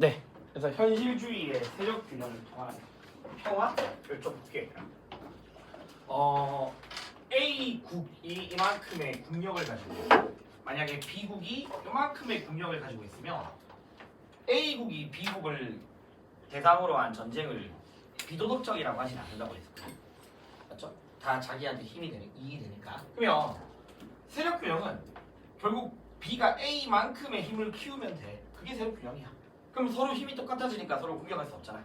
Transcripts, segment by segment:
네. 그래서 현실주의의 세력 균형을 통한 평화를 좀 볼게요. A국이 이만큼의 국력을 가지고 있고 만약에 B국이 이만큼의 국력을 가지고 있으면 A국이 B국을 대상으로 한 전쟁을 비도덕적이라고 하지는 않는다고 했어요. 맞죠? 다 자기한테 이익이 되니까. 그러면 세력 균형은 결국 B가 A만큼의 힘을 키우면 돼. 그게 세력 균형이야. 그럼 서로 힘이 똑같아지니까 서로 공격할 수 없잖아.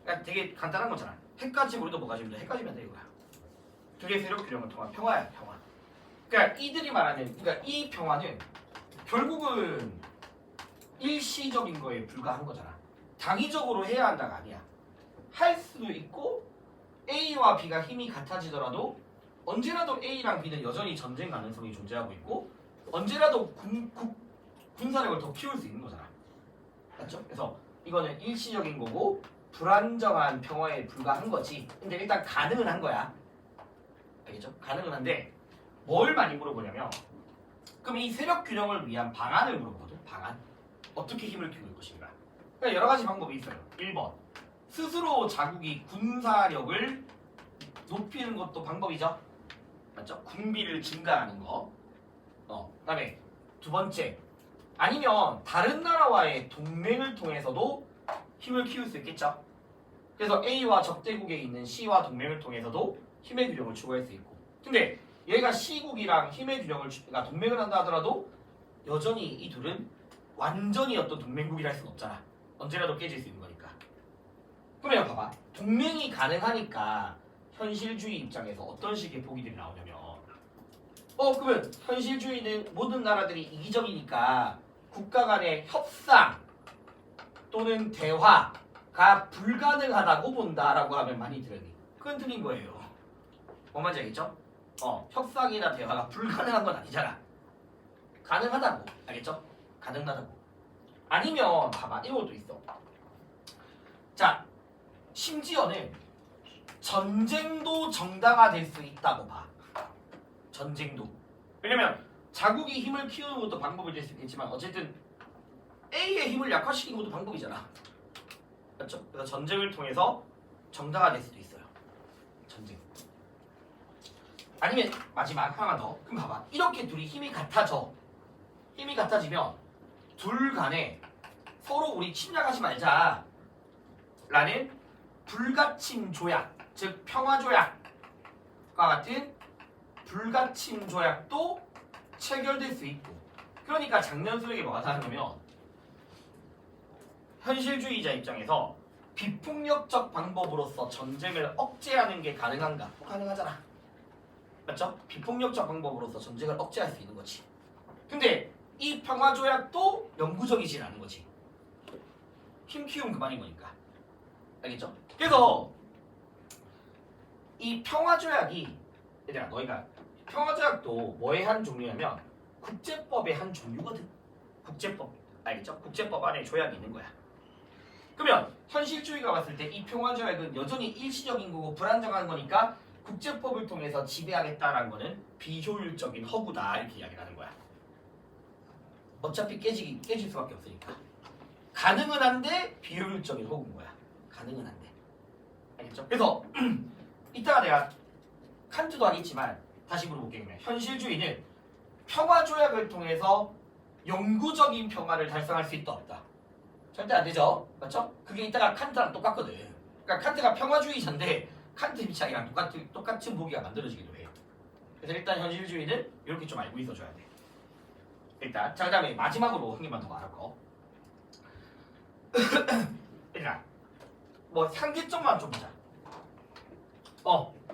그러니까 되게 간단한 거잖아. 핵까지 우리도 뭐가 지면 핵까지면 돼 이거야. 그게 세력 균형을 통한 평화야, 평화. 그러니까 이들이 말하는, 그러니까 이 평화는 결국은 일시적인 거에 불과한 거잖아. 당위적으로 해야 한다가 아니야. 할 수도 있고 A와 B가 힘이 같아지더라도 언제라도 A랑 B는 여전히 전쟁 가능성이 존재하고 있고 언제라도 군사력을 더 키울 수 있는 거잖아. 맞죠? 그래서 이거는 일시적인 거고 불안정한 평화에 불과한 거지. 근데 일단 가능은 한 거야. 알겠죠? 가능은 한데 뭘 많이 물어보냐면 그럼 이 세력 균형을 위한 방안을 물어보거든. 방안. 어떻게 힘을 키울 것인가. 그러니까 여러 가지 방법이 있어요. 1번. 스스로 자국이 군사력을 높이는 것도 방법이죠. 맞죠? 군비를 증가하는 거. 그다음에 두 번째. 아니면 다른 나라와의 동맹을 통해서도 힘을 키울 수 있겠죠. 그래서 A와 적대국에 있는 C와 동맹을 통해서도 힘의 균형을 추구할 수 있고. 근데 얘가 C국이랑 힘의 균형을 그러니까 동맹을 한다 하더라도 여전히 이 둘은 완전히 어떤 동맹국이라 할 수는 없잖아. 언제라도 깨질 수 있는 거니까. 그러면 봐봐. 동맹이 가능하니까 현실주의 입장에서 어떤 식의 보기들이 나오냐면 그러면 현실주의는 모든 나라들이 이기적이니까 국가 간의 협상 또는 대화가 불가능하다고 본다라고 하면 많이 들으니 그건 틀린 거예요. 뭔 말인지 알겠죠? 협상이나 대화가 불가능한 건 아니잖아. 가능하다고. 알겠죠? 가능하다고. 아니면 봐봐. 이것도 있어. 자, 심지어는 전쟁도 정당화될 수 있다고 봐. 전쟁도. 왜냐면 자국이 힘을 키우는 것도 방법이 될 수 있겠지만 어쨌든 A의 힘을 약화시키는 것도 방법이잖아. 맞죠? 그래서 전쟁을 통해서 정당화될 수도 있어요. 전쟁. 아니면 마지막 하나 더. 그럼 봐봐. 이렇게 둘이 힘이 같아져. 힘이 같아지면 둘 간에 서로 우리 침략하지 말자 라는 불가침 조약, 즉 평화 조약과 같은 불가침 조약도 체결될 수 있고. 그러니까 장면수에게 뭐가 나타나냐면 현실주의자 입장에서 비폭력적 방법으로서 전쟁을 억제하는 게 가능한가? 가능하잖아. 맞죠? 비폭력적 방법으로서 전쟁을 억제할 수 있는 거지. 근데 이 평화조약도 영구적이진 않은 거지. 힘 키우면 그만인 거니까. 알겠죠? 그래서 이 평화조약이 얘들아 너희가 평화조약도 뭐의 한 종류냐면 국제법의 한 종류거든. 국제법. 알겠죠? 국제법 안에 조약이 있는 거야. 그러면 현실주의가 봤을 때 이 평화조약은 여전히 일시적인 거고 불안정한 거니까 국제법을 통해서 지배하겠다라는 거는 비효율적인 허구다 이렇게 이야기를 하는 거야. 어차피 깨질 수밖에 없으니까. 가능은 한데 비효율적인 허구인 거야. 가능은 한데. 알겠죠? 그래서 이따가 내가 칸트도 하겠지만 다시 물어볼게요. 현실주의는 평화조약을 통해서 영구적인 평화를 달성할 수 있다 없다? 절대 안 되죠. 맞죠? 그게 이따가 칸트랑 똑같거든. 그러니까 칸트가 평화주의자인데 칸트 입장이랑 똑같은 보기가 만들어지기도 해요. 그래서 일단 현실주의는 이렇게 좀 알고 있어줘야 돼. 일단 자 그다음에 마지막으로 한 개만 더 말할 거. 일단 뭐 상계점만 좀 보자.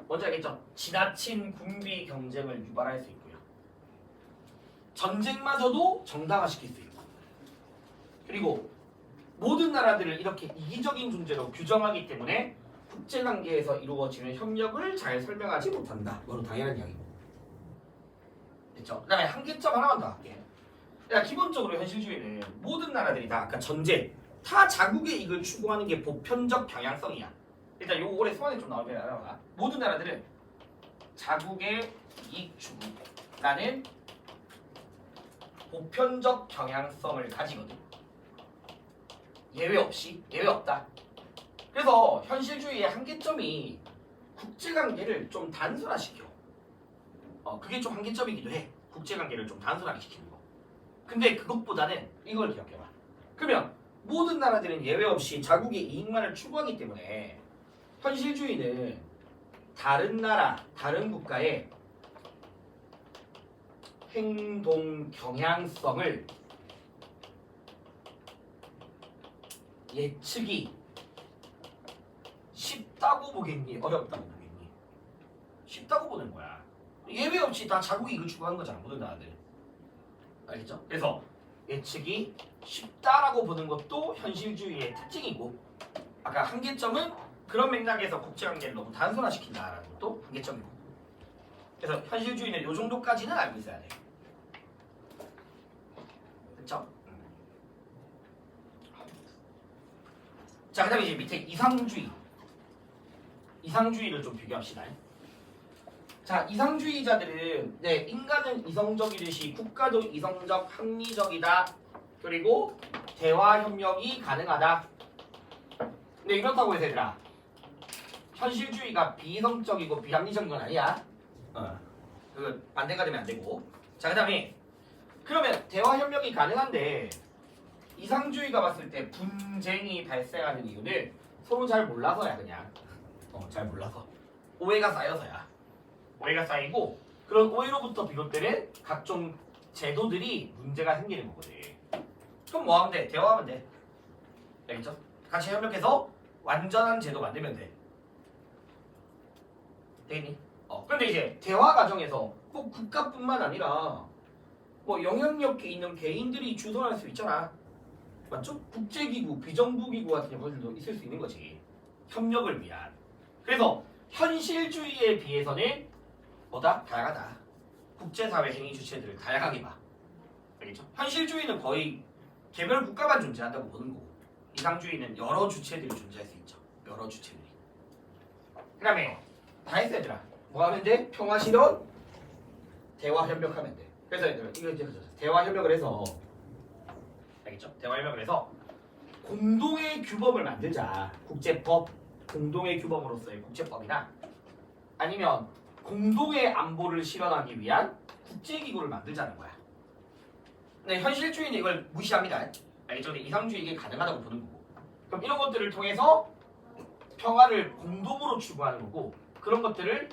먼저 알겠죠? 지나친 군비 경쟁을 유발할 수 있고요. 전쟁마저도 정당화시킬 수 있고. 그리고 모든 나라들을 이렇게 이기적인 존재로 규정하기 때문에 국제관계에서 이루어지는 협력을 잘 설명하지 못한다. 이거는 당연한 이야기고. 됐죠? 그 다음에 한계점 하나만 더 할게. 그러니까 기본적으로 현실주의는 모든 나라들이 다 아까 전제 타 자국의 이익을 추구하는 게 보편적 경향성이야. 일단 요거 올해 수원에 좀 나오게 알아봐. 모든 나라들은 자국의 이익 추구라는 보편적 경향성을 가지거든. 예외 없이 예외 없다. 그래서 현실주의의 한계점이 국제관계를 좀 단순화시켜. 그게 좀 한계점이기도 해. 국제관계를 좀 단순하게 시키는 거. 근데 그것보다는 이걸 기억해봐. 그러면 모든 나라들은 예외 없이 자국의 이익만을 추구하기 때문에 현실주의는 다른 나라, 다른 국가의 행동 경향성을 예측이 쉽다고 보겠니? 어렵다고 보겠니? 쉽다고 보는 거야. 예외 없이 다 자국 이익을 추구하는 거잖아, 모든 나라들. 알겠죠? 그래서 예측이 쉽다라고 보는 것도 현실주의의 특징이고, 아까 한계점은 그런 맥락에서 국제관계를 너무 단순화시킨다라는 것도 한계점이고. 그래서 현실주의는 이 정도까지는 알고 있어야 돼. 됐죠? 자, 그 다음에 이제 밑에 이상주의를 좀 비교합시다. 자, 이상주의자들은 인간은 이성적이듯이 국가도 이성적, 합리적이다. 그리고 대화 협력이 가능하다. 근데 이렇다고 해서 얘들아, 현실주의가 비이성적이고 비합리적인 건 아니야. 그 반대가 되면 안 되고. 자, 그 다음에 그러면 대화 협력이 가능한데 이상주의가 봤을 때 분쟁이 발생하는 이유는 서로 잘 몰라서야. 그냥 잘 몰라서 오해가 쌓여서야. 오해가 쌓이고 그런 오해로부터 비롯되는 각종 제도들이 문제가 생기는 거거든. 그럼 뭐 하면 돼? 대화하면 돼. 알겠죠? 같이 협력해서 완전한 제도 만들면 돼. 되겠니? 그런데 이제 대화 과정에서 꼭 국가뿐만 아니라 뭐 영향력 있는 개인들이 주도할 수 있잖아. 맞죠? 국제기구, 비정부기구 같은 경우들도 있을 수 있는 거지. 협력을 위한. 그래서 현실주의에 비해서는 뭐다? 다양하다. 국제사회 행위 주체들을 다양하게 봐. 알겠죠? 현실주의는 거의 개별 국가만 존재한다고 보는 거고, 이상주의는 여러 주체들이 존재할 수 있죠. 여러 주체들이. 그 다음에 다 했어 얘들아. 뭐 하면 돼? 평화 실현, 대화 협력하면 돼. 그래서 얘들아 이거 이제 대화 협력을 해서, 알겠죠? 대화 협력을 해서 공동의 규범을 만들자. 국제법, 공동의 규범으로서의 국제법이나 아니면 공동의 안보를 실현하기 위한 국제기구를 만들자는 거야. 근데 현실주의는 이걸 무시합니다. 알겠죠? 근데 이상주의 이게 가능하다고 보는 거고. 그럼 이런 것들을 통해서 평화를 공동으로 추구하는 거고, 그런 것들을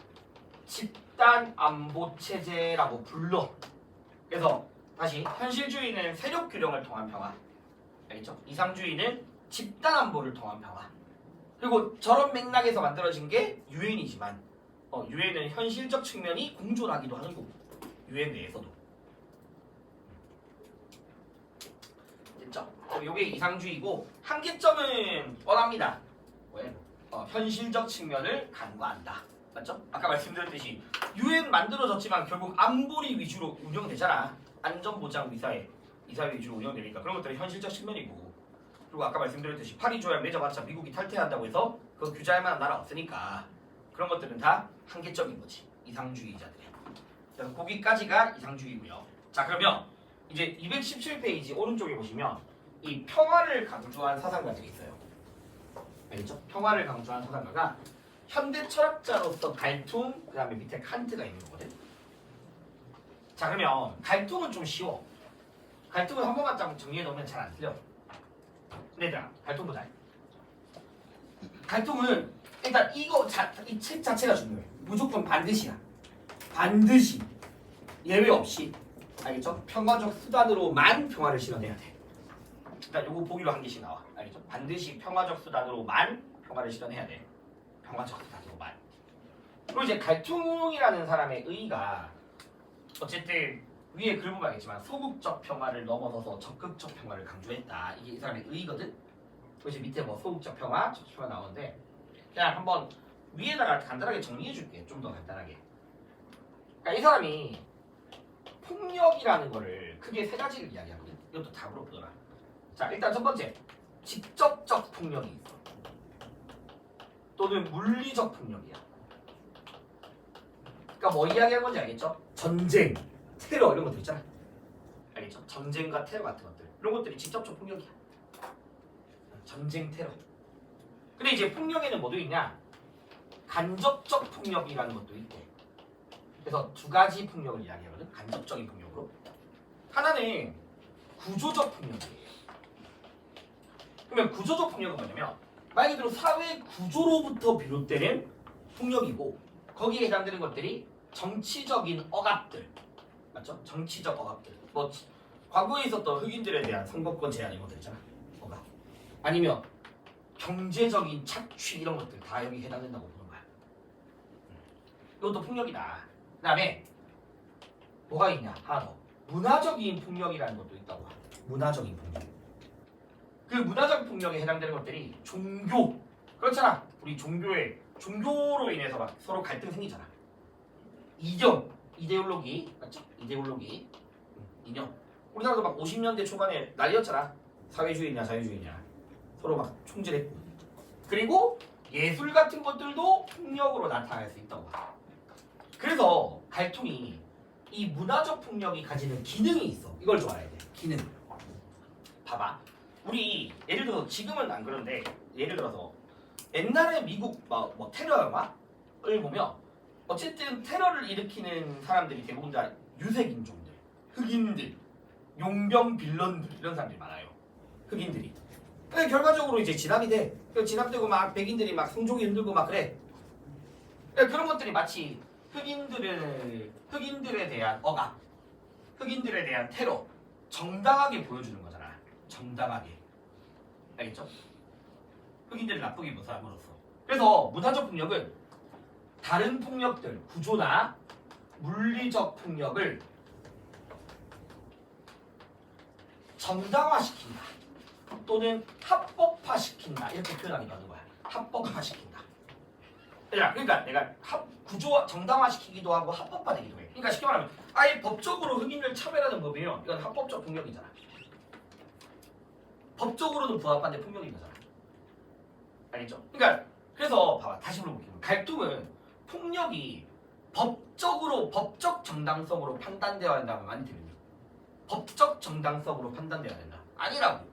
집단 안보 체제라고 불러. 그래서 다시 현실주의는 세력 균형을 통한 평화. 알겠죠? 이상주의는 집단 안보를 통한 평화. 그리고 저런 맥락에서 만들어진 게 유엔이지만 유엔은 현실적 측면이 공존하기도 하는 거고, 유엔 내에서도. 됐죠? 이게 이상주의고, 한계점은 뻔합니다. 왜? 현실적 측면을 간과한다. 맞죠? 아까 말씀드렸듯이 유엔 만들어졌지만 결국 안보리 위주로 운영되잖아. 안전보장 이사회 위주로 운영되니까 그런 것들은 현실적 측면이고, 그리고 아까 말씀드렸듯이 파리 조약 맺어봤자 미국이 탈퇴한다고 해서 그거 규제할 만한 나라 없으니까 그런 것들은 다 한계점인 거지. 이상주의자들의. 그래서 거기까지가 이상주의고요. 자, 그러면 이제 217페이지 오른쪽에 보시면 이 평화를 강조한 사상가들이 있어요. 알겠죠? 평화를 강조한 사상가가 현대 철학자로서 갈퉁, 그 다음에 밑에 칸트가 있는 거거든. 자, 그러면 갈퉁은 좀 쉬워. 갈퉁은 한 번만 딱 정리해 놓으면 잘 안 틀려. 근데 얘들아, 갈퉁 보자. 갈퉁은 일단 이 책 자체가 중요해. 무조건 반드시야. 반드시 예외 없이, 알겠죠? 평화적 수단으로만 평화를 실현해야 돼. 일단 요거 보기로 한 개씩 나와. 알겠죠? 반드시 평화적 수단으로만 평화를 실현해야 돼. 평화적 수단으로만. 그리고 이제 갈퉁이라는 사람의 의의가 어쨌든 위에 글 보면 알겠지만 소극적 평화를 넘어서서 적극적 평화를 강조했다. 이게 이 사람의 의의거든. 그리고 이제 밑에 뭐 소극적 평화, 적극적 평화 나오는데 그냥 한번 위에다가 간단하게 정리해줄게. 좀 더 간단하게. 그러니까 이 사람이 폭력이라는 거를 크게 세 가지를 이야기하거든. 이것도 다 물어보더라. 자, 일단 첫 번째, 직접적 폭력이 있어. 또는 물리적 폭력이야. 그러니까 뭐 이야기하는 건지 알겠죠? 전쟁, 테러 이런 것들 있잖아. 알겠죠? 전쟁과 테러 같은 것들. 이런 것들이 직접적 폭력이야. 전쟁 테러. 근데 이제 폭력에는 뭐도 있냐? 간접적 폭력이라는 것도 있대. 그래서 두 가지 폭력을 이야기하거든. 간접적인 폭력으로. 하나는 구조적 폭력이에요. 그러면 구조적 폭력은 뭐냐면 말 그대로 사회 구조로부터 비롯되는 폭력이고 거기에 해당되는 것들이 정치적인 억압들. 맞죠? 정치적 억압들. 뭐 과거에 있었던 흑인들에 대한 선거권 제한 이런 것들 있잖아. 억압. 아니면 경제적인 착취 이런 것들 다 여기 해당된다고 보는 거야. 이것도 폭력이다. 그 다음에 뭐가 있냐? 하나 더. 문화적인 폭력이라는 것도 있다고 봐. 문화적인 폭력. 그 문화적 폭력에 해당되는 것들이 종교. 그렇잖아. 우리 종교로 인해서 막 서로 갈등 생기잖아. 이념, 이데올로기. 맞죠? 이데올로기. 이념. 우리나라도 막 50년대 초반에 난리였잖아. 사회주의냐 자유주의냐. 서로 막 총질했고. 그리고 예술 같은 것들도 폭력으로 나타날 수 있다고 봐. 그래서 갈통이 이 문화적 폭력이 가지는 기능이 있어. 이걸 좀 알아야 돼. 기능. 봐봐. 우리 예를 들어서 지금은 안 그런데 예를 들어서 옛날에 미국 뭐 테러 영화를 보면 어쨌든 테러를 일으키는 사람들이 대부분 다 유색인종들, 흑인들, 용병 빌런들 이런 사람들이 많아요. 흑인들이. 근데 결과적으로 이제 진압이 돼. 진압되고 막 백인들이 막 성종이 흔들고 막 그래. 그런 것들이 마치 흑인들에 대한 억압, 흑인들에 대한 테러, 정당하게 보여주는 거잖아. 정당하게. 알겠죠? 흑인들을 나쁘게 본 사람으로서. 그래서 문화적 폭력은 다른 폭력들, 구조나 물리적 폭력을 정당화시킨다. 또는 합법화시킨다. 이렇게 표현하기도 하는 거야. 합법화시킨다. 그러니까 내가 구조 정당화시키기도 하고 합법화되기도 해. 그러니까 쉽게 말하면 아예 법적으로 흑인을 차별하는 법이면 이건 합법적 폭력이잖아. 법적으로는 부합한데 폭력인 거잖아. 알겠죠? 그러니까 그래서 봐봐. 다시 물어볼게요. 갈등은 폭력이 법적 정당성으로 판단되어야 한다면 많이 들리죠. 법적 정당성으로 판단되어야 된다. 아니라고.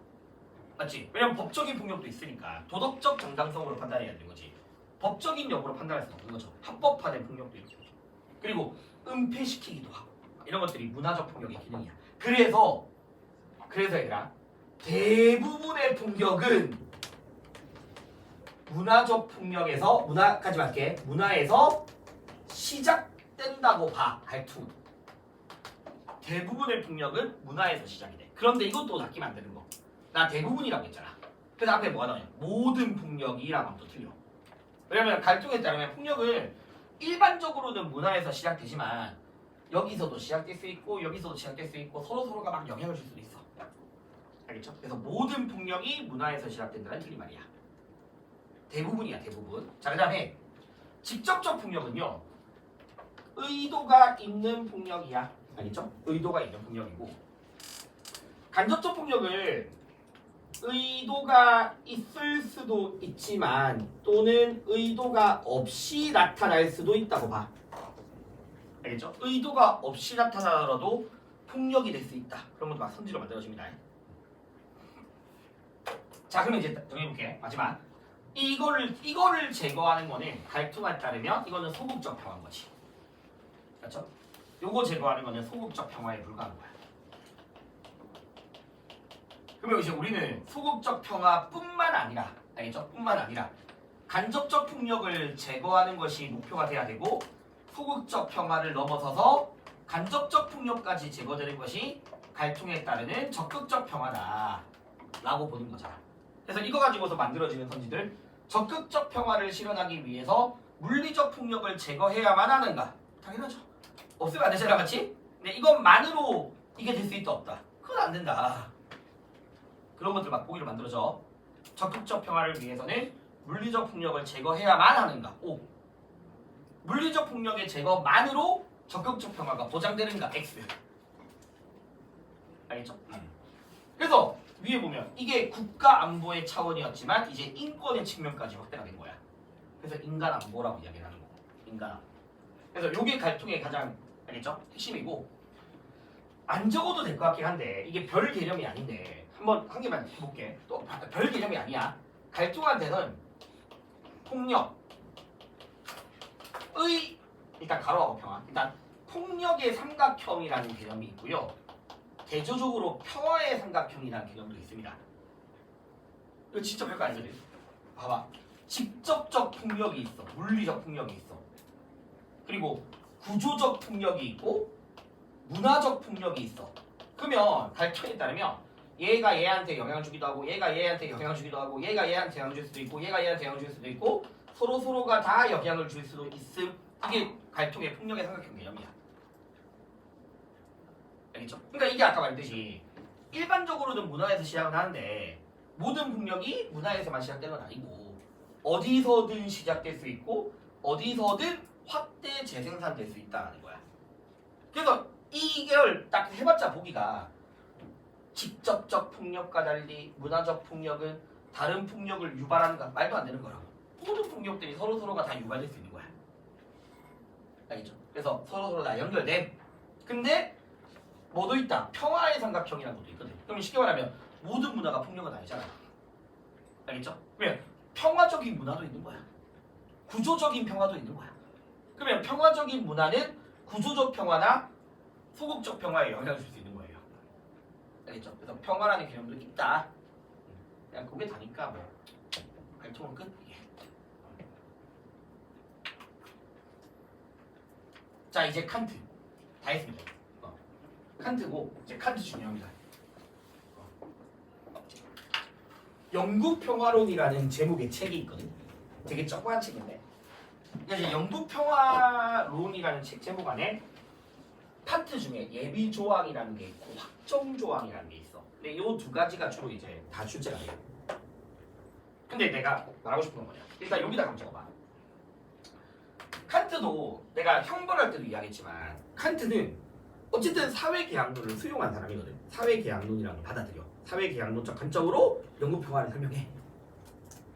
맞지? 왜냐면 법적인 폭력도 있으니까 도덕적 정당성으로 판단해야 되는 거지. 법적인 여부로 판단할 수 없는 거죠. 합법화된 폭력도 있고. 그리고 은폐시키기도 하고. 이런 것들이 문화적 폭력의 기능이야. 그래서 얘들아 대부분의 폭력은 문화적 폭력에서 문화까지 맞게 문화에서 시작된다고 봐. 갈투. 대부분의 폭력은 문화에서 시작이 돼. 그런데 이것도 낚이면 안 되는 거. 나 대부분이라고 했잖아. 그래서 앞에 뭐가 나오냐? 모든 폭력이라고 하면 또 틀려. 왜냐면 갈등에 따르면 폭력은 일반적으로는 문화에서 시작되지만 여기서도 시작될 수 있고 여기서도 시작될 수 있고 서로가 막 영향을 줄 수도 있어. 알겠죠? 그래서 모든 폭력이 문화에서 시작된다는 틀린 말이야. 대부분이야, 대부분. 자, 그 다음에 직접적 폭력은요. 의도가 있는 폭력이야. 알겠죠? 의도가 있는 폭력이고 간접적 폭력은 의도가 있을 수도 있지만 또는 의도가 없이 나타날 수도 있다고 봐. 알겠죠? 의도가 없이 나타나더라도 폭력이 될 수 있다. 그런 것도 막 선지로 만들어집니다. 자, 그러면 이제 정해볼게. 마지막. 이거를 제거하는 거는 갈투가 따르면 이거는 소극적 평화인 거지. 그렇죠? 요거 제거하는 거는 소극적 평화에 불과한 거야. 그러면 이제 우리는 소극적 평화뿐만 아니라, 알겠죠? 뿐만 아니라 간접적 폭력을 제거하는 것이 목표가 돼야 되고 소극적 평화를 넘어서서 간접적 폭력까지 제거되는 것이 갈통에 따르는 적극적 평화다 라고 보는 거잖아. 그래서 이거 가지고서 만들어지는 선지들 적극적 평화를 실현하기 위해서 물리적 폭력을 제거해야만 하는가? 당연하죠. 없으면 안 되잖아, 맞지? 근데 이것만으로 이게 될 수 있다 없다. 그건 안 된다. 그런 것들 맛보기로 만들어져. 적극적 평화를 위해서는 물리적 폭력을 제거해야만 하는가? O. 물리적 폭력의 제거만으로 적극적 평화가 보장되는가? X. 알겠죠? 그래서 위에 보면 이게 국가 안보의 차원이었지만 이제 인권의 측면까지 확대가 된 거야. 그래서 인간 안보라고 이야기를 하는 거고. 인간 안보. 그래서 이게 갈통의 가장 알겠죠? 핵심이고 안 적어도 될 것 같긴 한데 이게 별 개념이 아닌데 한번 한 개만 해볼게. 또 별 개념이 아니야. 갈등한테는 폭력의 일단 가로하고 평화. 일단 폭력의 삼각형이라는 개념이 있고요. 대조적으로 평화의 삼각형이라는 개념도 있습니다. 이거 진짜 별거 아니거든. 봐봐. 직접적 폭력이 있어. 물리적 폭력이 있어. 그리고 구조적 폭력이 있고 문화적 폭력이 있어. 그러면 갈등에 따르면 얘가 얘한테 영향을 주기도 하고 얘가 얘한테 영향을 주기도 하고 얘가 얘한테 영향을 줄 수도 있고 얘가 얘한테 영향을 줄 수도 있고 서로가 다 영향을 줄 수도 있음. 이게 갈등의 폭력의 삼각형 개념이야. 알겠죠? 그러니까 이게 아까 말했듯이 일반적으로는 문화에서 시작을 하는데 모든 폭력이 문화에서만 시작되는 건 아니고 어디서든 시작될 수 있고 어디서든 확대 재생산될 수 있다는 거야. 그래서 이걸 딱 해봤자 보기가 직접적 폭력과 달리 문화적 폭력은 다른 폭력을 유발하는가 말도 안 되는 거라고. 모든 폭력들이 서로가 다 유발될 수 있는 거야. 알겠죠? 그래서 서로 다 연결됨. 근데 뭐도 있다. 평화의 삼각형이라는 것도 있거든. 그럼 쉽게 말하면 모든 문화가 폭력은 아니잖아. 알겠죠? 그러면 평화적인 문화도 있는 거야. 구조적인 평화도 있는 거야. 그러면 평화적인 문화는 구조적 평화나 소극적 평화에 영향을 줄 수 있는 거예요. 알겠죠? 그래서 평화라는 개념도 있다. 그냥 그게 다니까 뭐 갈통은 끝. 이게. 자 이제 칸트 다 했습니다. 칸트고 이제 칸트 중요합니다. 영국 평화론이라는 제목의 책이 있거든. 되게 조그만 책인데. 이제 영국 평화론이라는 책 제목 안에 칸트 중에 예비 조항이라는 게 있고 확정 조항이라는 게 있어. 근데 이 두 가지가 주로 이제 다 출제가 돼요. 근데 내가 말하고 싶은 건 뭐냐? 일단 여기다 한번 적어봐. 칸트도 내가 형벌할 때도 이야기했지만 칸트는 어쨌든 사회계약론을 수용한 사람이거든. 사회계약론이라는 걸 받아들여. 사회계약론적 관점으로 영국 평화를 설명해.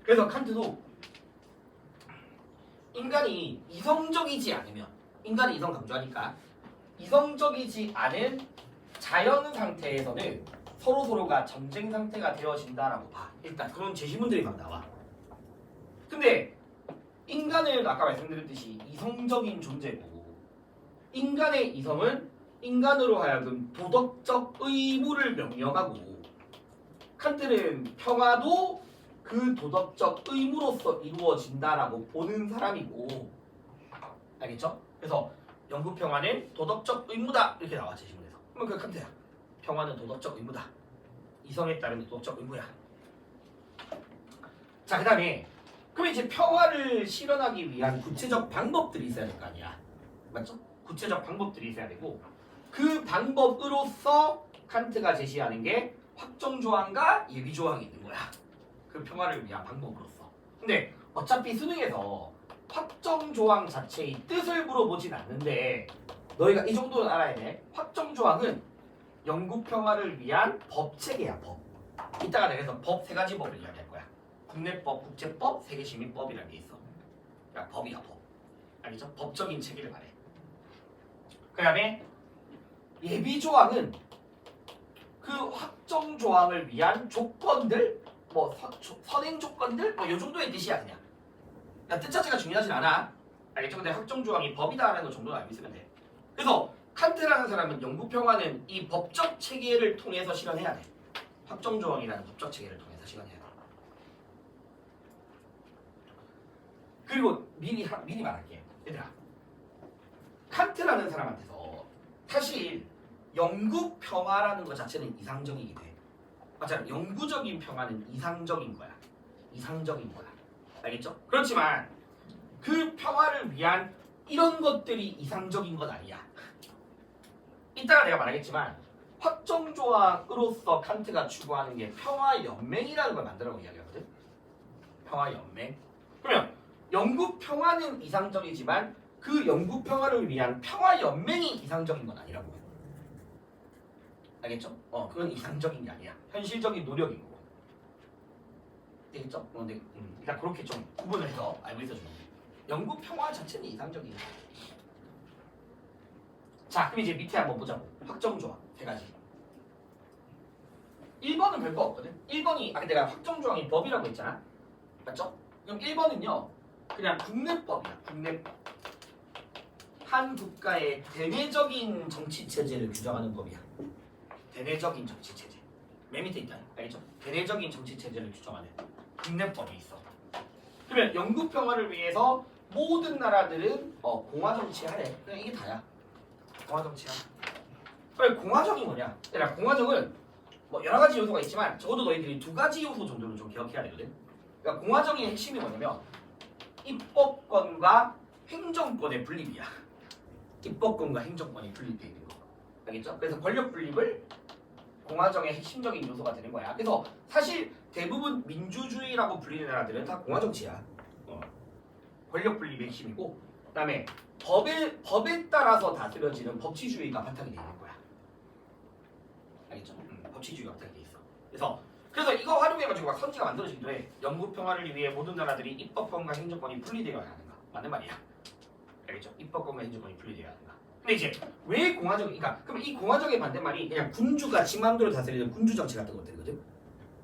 그래서 칸트도 인간이 이성적이지 않으면 인간이 이성 강조하니까 이성적이지 않은 자연 상태에서는 서로가 전쟁 상태가 되어진다라고 봐. 일단 그런 제시문들이 막 나와. 근데 인간은 아까 말씀드렸듯이 이성적인 존재고 인간의 이성은 인간으로 하여금 도덕적 의무를 명령하고 칸트는 평화도 그 도덕적 의무로서 이루어진다라고 보는 사람이고 알겠죠? 그래서 영국 평화는 도덕적 의무다 이렇게 나와 제시문에서. 그러면 그 칸트야. 평화는 도덕적 의무다. 이성에 따른 도덕적 의무야. 자, 그 다음에 그럼 이제 평화를 실현하기 위한 구체적 방법들이 있어야 될 거 아니야. 맞죠? 구체적 방법들이 있어야 되고 그 방법으로서 칸트가 제시하는 게 확정조항과 예비조항이 있는 거야. 그 평화를 위한 방법으로서. 근데 어차피 수능에서 확정조항 자체의 뜻을 물어보진 않는데 너희가 이 정도는 알아야 돼. 확정조항은 영국 평화를 위한 법체계야. 법. 이따가 내가 그래서 법 세 가지 법을 이야기할 거야. 국내법, 국제법, 세계시민법이라는 게 있어. 그러니까 법이야 법. 알겠죠? 법적인 체계를 말해. 그 다음에 예비조항은 그 확정조항을 위한 조건들 뭐 선행 조건들 뭐 요 정도의 뜻이야 그냥. 그러니까 뜻 자체가 중요하진 않아. 알겠죠? 근데 확정조항이 법이다라는 거 정도는 알고 있으면 돼. 그래서 칸트라는 사람은 영국 평화는 이 법적 체계를 통해서 실현해야 돼. 확정조항이라는 법적 체계를 통해서 실현해야 돼. 그리고 미리 말할게. 얘들아. 칸트라는 사람한테서 사실 영국 평화라는 것 자체는 이상적이긴 해. 맞잖아. 영구적인 평화는 이상적인 거야. 이상적인 거야. 알겠죠? 그렇지만 그 평화를 위한 이런 것들이 이상적인 건 아니야. 이따가 내가 말하겠지만 확정조항으로서 칸트가 추구하는 게 평화연맹이라는 걸 만들라고 이야기하거든. 평화연맹. 그러면 영국 평화는 이상적이지만 그 영국 평화를 위한 평화연맹이 이상적인 건 아니라고. 알겠죠? 그건 이상적인 게 아니야. 현실적인 노력인 거고. 되겠죠? 근데 일단 그렇게 좀 구분을 해서 알고 있어주면 돼. 영국 평화 자체는 이상적이야. 자, 그럼 이제 밑에 한번 보자고. 확정조항 세 가지. 1번은 별거 없거든. 1번이 아까 내가 확정조항이 법이라고 했잖아. 맞죠? 그럼 1번은요. 그냥 국내법이야. 국내법. 한 국가의 대내적인 정치 체제를 규정하는 법이야. 대내적인 정치 체제. 맨 밑에 있다. 알겠죠? 대내적인 정치 체제를 규정하는 국내법이 있어. 그러면 영국 평화를 위해서 모든 나라들은 공화 정치하래. 그냥 이게 다야. 공화 정치하래. 그래 공화정이 뭐냐? 얘들아 공화정은 뭐 여러 가지 요소가 있지만 적어도 너희들이 두 가지 요소 정도는 좀 기억해야 되거든. 그러니까 공화정의 핵심이 뭐냐면 입법권과 행정권의 분립이야. 입법권과 행정권이 분립되어 있는 거. 알겠죠? 그래서 권력 분립을 공화정의 핵심적인 요소가 되는 거야. 그래서 사실 대부분 민주주의라고 불리는 나라들은 다 공화정치야. 권력 분립의 핵심이고, 그다음에 법에 따라서 다스려지는 법치주의가 바탕이 되어 있는 거야. 알겠죠? 법치주의가 바탕이 돼 있어. 그래서 이거 활용해가지고 막 선지가 만들어지기도 해. 영국 평화를 위해 모든 나라들이 입법권과 행정권이 분리되어야 하는가? 맞는 말이야. 알겠죠? 입법권과 행정권이 분리되어야 하는가? 근데 이제 왜 공화정이니까? 그럼 이 공화정의 반대말이 그냥 군주가 지 마음대로 다스리는 군주 정치 같은 것들이거든.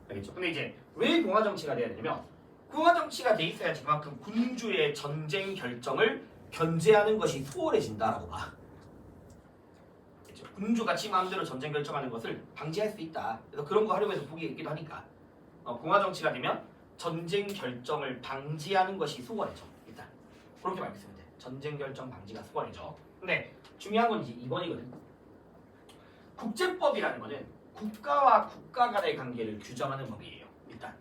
알겠죠? 근데 이제 왜 공화 정치가 돼야 되냐면 공화 정치가 돼 있어야 그만큼 군주의 전쟁 결정을 견제하는 것이 수월해진다라고 봐. 군주가 지 마음대로 전쟁 결정하는 것을 방지할 수 있다. 그래서 그런 거 활용해서 보기 있기도 하니까 공화 정치가 되면 전쟁 결정을 방지하는 것이 수월해져. 일단 그렇게 말했으면 돼. 전쟁 결정 방지가 수월해져. 근데 중요한 건 이제 2번이거든. 국제법이라는 거는 국가와 국가 간의 관계를 규정하는 법이에요. 일단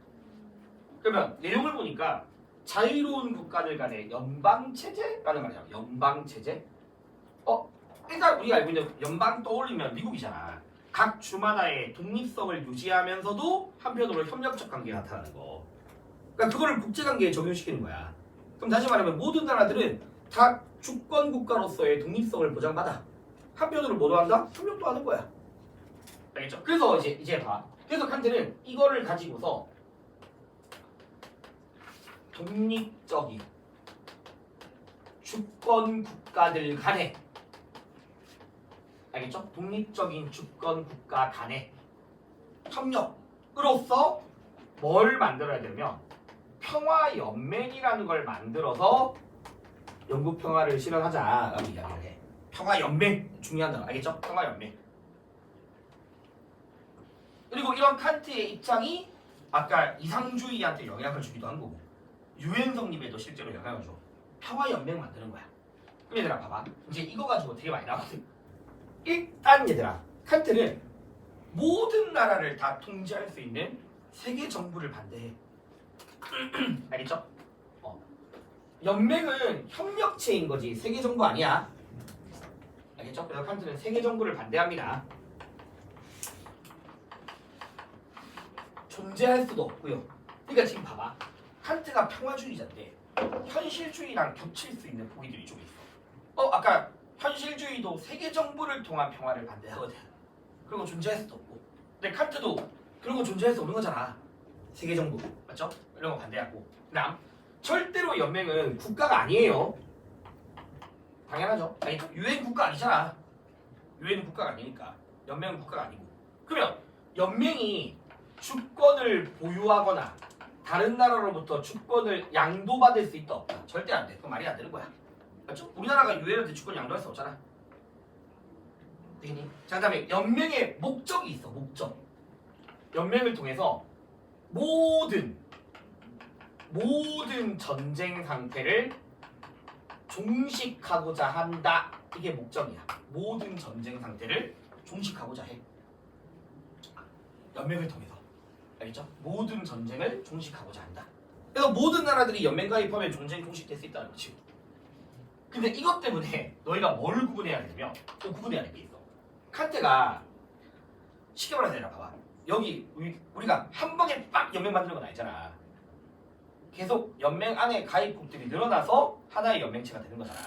그러면 내용을 보니까 자유로운 국가들 간의 연방체제라는 말이야. 연방체제? 일단 우리가 알고 있는 연방 떠올리면 미국이잖아. 각 주마다의 독립성을 유지하면서도 한편으로 협력적 관계가 나타나는 거. 그러니까 그거를 국제관계에 적용시키는 거야. 그럼 다시 말하면 모든 나라들은 다 주권 국가로서의 독립성을 보장받아. 한편으로 뭐도 한다? 협력도 하는 거야. 알겠죠? 그래서 이제 봐. 그래서 칸트는 이거를 가지고서 독립적인 주권 국가들 간에 알겠죠? 독립적인 주권 국가 간의 협력으로서 뭘 만들어야 되냐면 평화연맹이라는 걸 만들어서 영국 평화를 실현하자라고 이야기를 해. 평화연맹 중요한 단어 알겠죠? 평화연맹. 그리고 이런 칸트의 입장이 아까 이상주의한테 영향을 주기도 한 거고 유엔 성립에도 실제로 영향을 줘. 평화연맹 만드는 거야. 그럼 얘들아 봐봐. 이제 이거 가지고 되게 많이 나왔거든. 일단 얘들아 칸트는 모든 나라를 다 통제할 수 있는 세계 정부를 반대해. 알겠죠? 연맹은 협력체인 거지 세계 정부 아니야. 알겠죠? 그래서 칸트는 세계 정부를 반대합니다. 존재할 수도 없고요. 그러니까 지금 봐봐. 칸트가 평화주의자인데 현실주의랑 겹칠 수 있는 부분들이 좀 있어. 아까 현실주의도 세계 정부를 통한 평화를 반대하거든. 그리고 존재할 수도 없고. 근데 칸트도 그런 거 존재할 수 없는 거잖아. 세계 정부 맞죠? 이런 거 반대하고. 그다음 절대로 연맹은 국가가 아니에요. 당연하죠. 아니 유엔 국가 아니잖아. 유엔은 국가가 아니니까. 연맹은 국가가 아니고. 그러면 연맹이 주권을 보유하거나 다른 나라로부터 주권을 양도받을 수 있다 없다. 절대 안 돼. 그건 말이 안 되는 거야. 맞죠? 우리나라가 유엔한테 주권 양도할 수 없잖아. 되겠니? 자, 그다음에 연맹의 목적이 있어. 목적. 연맹을 통해서 모든 전쟁 상태를 종식하고자 한다. 이게 목적이야. 모든 전쟁 상태를 종식하고자 해. 연맹을 통해서. 알겠죠? 모든 전쟁을 종식하고자 한다. 그래서 모든 나라들이 연맹 가입하면 전쟁이 종식될 수 있다는 거지. 근데 이것 때문에 너희가 뭘 구분해야 되냐면 또 구분해야 될 게 있어. 칸트가 쉽게 말해서 내가 봐봐. 여기 우리가 한 번에 빡 연맹 만드는 건 아니잖아. 계속 연맹 안에 가입국들이 늘어나서 하나의 연맹체가 되는 거잖아.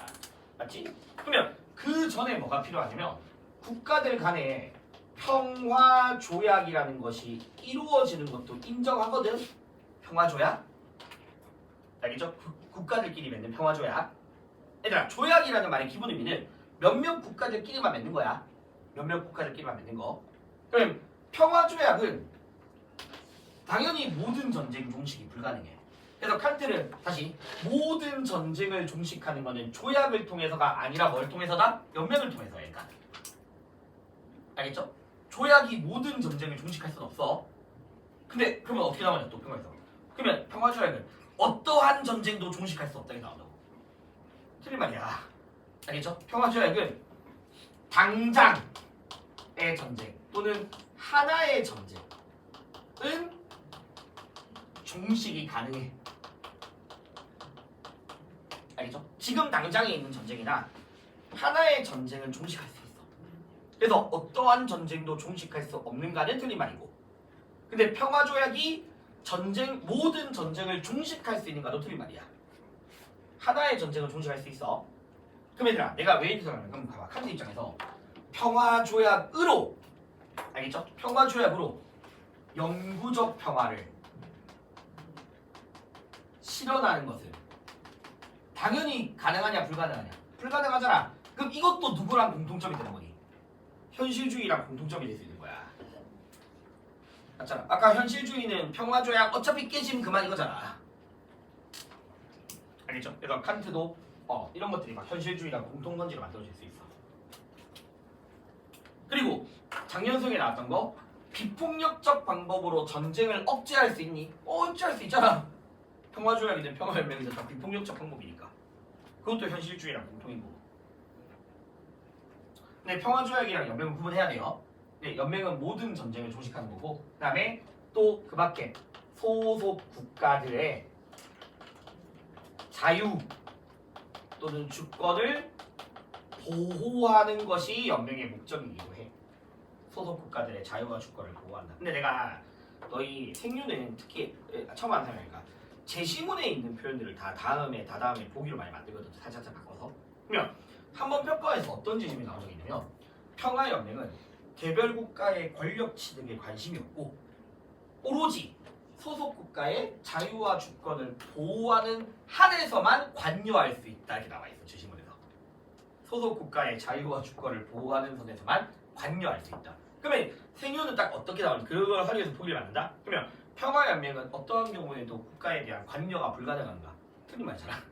맞지? 그러면 그 전에 뭐가 필요하냐면 국가들 간에 평화 조약이라는 것이 이루어지는 것도 인정하거든. 평화 조약. 알겠죠? 국가들끼리 맺는 평화 조약. 얘들아, 조약이라는 말의 기본 의미는 몇몇 국가들끼리만 맺는 거야. 몇몇 국가들끼리만 맺는 거. 그럼 평화 조약은 당연히 모든 전쟁 종식이 불가능해. 그래서 칸트는 다시 모든 전쟁을 종식하는 것은 조약을 통해서가 아니라 뭘 통해서다? 연맹을 통해서야. 그러니까. 알겠죠? 조약이 모든 전쟁을 종식할 수는 없어. 근데 그러면 어떻게 나오냐 또 평화에서. 그러면 평화조약은 어떠한 전쟁도 종식할 수 없다 이렇게 나온다고. 틀린 말이야. 알겠죠? 평화조약은 당장의 전쟁 또는 하나의 전쟁은 종식이 가능해. 알겠죠? 지금 당장에 있는 전쟁이나 하나의 전쟁은 종식할 수 있어. 그래서 어떠한 전쟁도 종식할 수 없는가는 틀린 말이고, 근데 평화조약이 모든 전쟁을 종식할 수 있는가도 틀린 말이야. 하나의 전쟁을 종식할 수 있어. 그럼 얘들아, 내가 왜 이렇게 생각하냐? 그럼 봐봐. 칸트 입장에서 평화조약으로, 알겠죠? 평화조약으로 영구적 평화를 실현하는 것은 당연히 가능하냐 불가능하냐? 불가능하잖아. 그럼 이것도 누구랑 공통점이 되는 거니? 현실주의랑 공통점이 될 수 있는 거야. 맞잖아. 아까 현실주의는 평화조약 어차피 깨지면 그만 이거잖아. 알겠죠? 그래서 칸트도 이런 것들이 막 현실주의랑 공통건지로 만들어질 수 있어. 그리고 작년 수업에 나왔던 거, 비폭력적 방법으로 전쟁을 억제할 수 있니? 억제할 수 있잖아. 평화조약이든 평화연맹이든 다 비폭력적 방법이니까. 그것도 현실주의랑 공통이고. 근데 평화조약이랑 연맹은 구분해야 돼요. 네, 연맹은 모든 전쟁을 종식하는 거고, 그 다음에 또 그 밖에 소속 국가들의 자유 또는 주권을 보호하는 것이 연맹의 목적이기도 해. 소속 국가들의 자유와 주권을 보호한다. 근데 내가 너희 생유는 특히 처음 하는 사람이니까 제시문에 있는 표현들을 다 다음에 보기로 많이 만들거든. 살짝 바꿔서. 그러면 한번 평가에서 어떤 지점이 나온 적이 있냐면, 평화연맹은 개별 국가의 권력 취득에 관심이 없고 오로지 소속 국가의 자유와 주권을 보호하는 한에서만 관여할 수 있다 이렇게 나와 있어. 제시문에서 소속 국가의 자유와 주권을 보호하는 선에서만 관여할 수 있다. 그러면 생유는 딱 어떻게 나오는지 그걸 하기 위해서 포기를 만든다? 그러면 평화연맹은 어떠한 경우에도 국가에 대한 관여가 불가능한가? 틀린 말이잖아.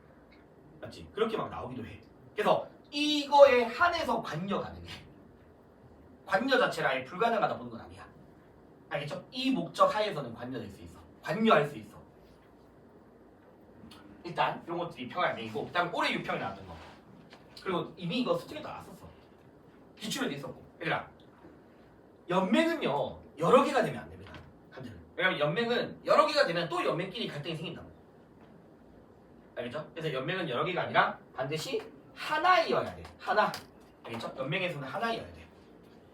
맞지? 그렇게 막 나오기도 해. 그래서 이거에 한해서 관여 가능해. 관여 자체가 아예 불가능하다 보는 건 아니야. 알겠죠? 이 목적 하에서는 관여될 수 있어. 관여할 수 있어. 일단 이런 것들이 평화연맹이고, 그다음 올해 6평이 나왔던 거. 그리고 이미 이거 수특에도 나왔었어. 기출에도 있었고. 얘들아, 연맹은요 여러 개가 되면 안 됩니다. 칸트는. 왜냐면 연맹은 여러 개가 되면 또 연맹끼리 갈등이 생긴다고. 알겠죠? 그래서 연맹은 여러 개가 아니라 반드시 하나이어야 돼. 하나. 알겠죠? 연맹에서는 하나이어야 돼.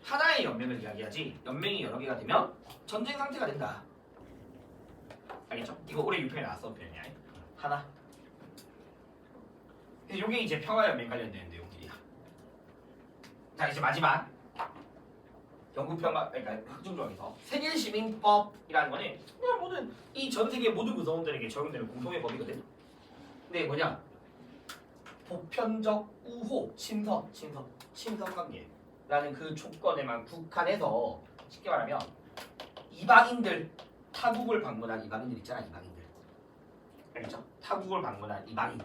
하나의 연맹을 이야기하지, 연맹이 여러 개가 되면 전쟁 상태가 된다. 알겠죠? 이거 올해 6평에 나왔어 표현이야. 하나. 그래서 이게 이제 평화연맹 관련된 내용들이야. 자, 이제 마지막 영국평화, 그러니까 흑중조약에서 세계시민법이라는 거는 그냥 모든 이 전 세계 모든 구성원들에게 적용되는 공통의 법이거든. 근데 뭐냐? 보편적 우호, 친선관계라는 그 조건에만 국한해서, 쉽게 말하면 이방인들, 타국을 방문한 이방인들 있잖아. 이방인들, 알겠죠? 타국을 방문한 이방인을